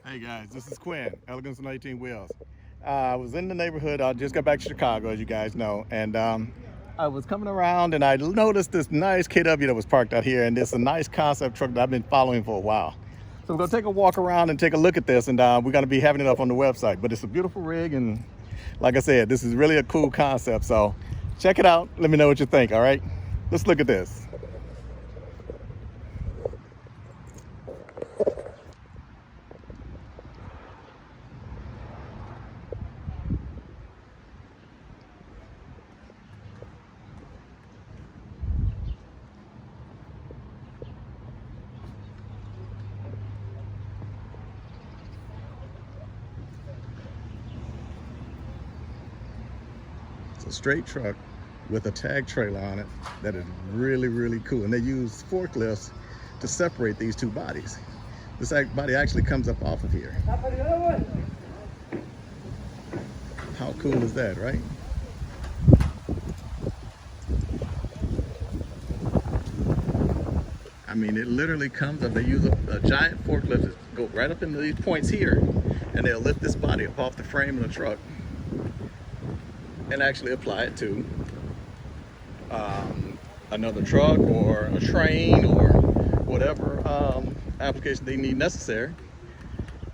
Hey guys, this is Quinn, Elegance on 18 Wheels. I was in the neighborhood. I just got back to Chicago, as you guys know, and I was coming around and I noticed this nice KW that was parked out here, and it's a nice concept truck that I've been following for a while. So we're gonna take a walk around and take a look at this, and we're gonna be having it up on the website. But it's a beautiful rig, and like I said, this is really a cool concept. So check it out. Let me know what you think. All right, let's look at this. It's a straight truck with a tag trailer on it that is really, really cool. And they use forklifts to separate these two bodies. This body actually comes up off of here. How cool is that, right? I mean, it literally comes up. They use a giant forklift to go right up into these points here, and they'll lift this body up off the frame of the truck and actually apply it to another truck or a train or whatever application they need necessary.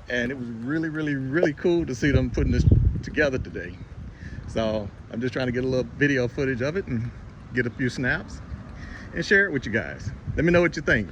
And it was really, really, really cool to see them putting this together today. So I'm just trying to get a little video footage of it and get a few snaps and share it with you guys. Let me know what you think.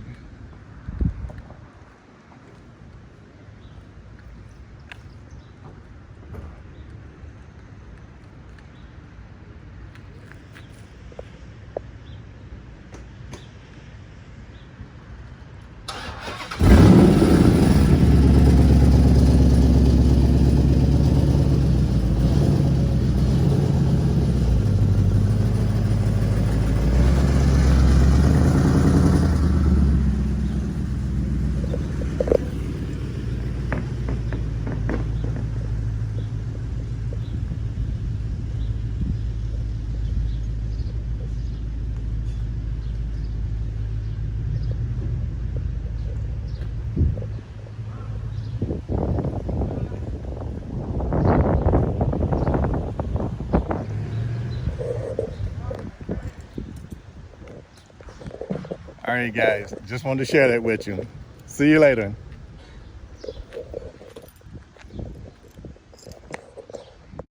All right, guys, just wanted to share that with you. See you later.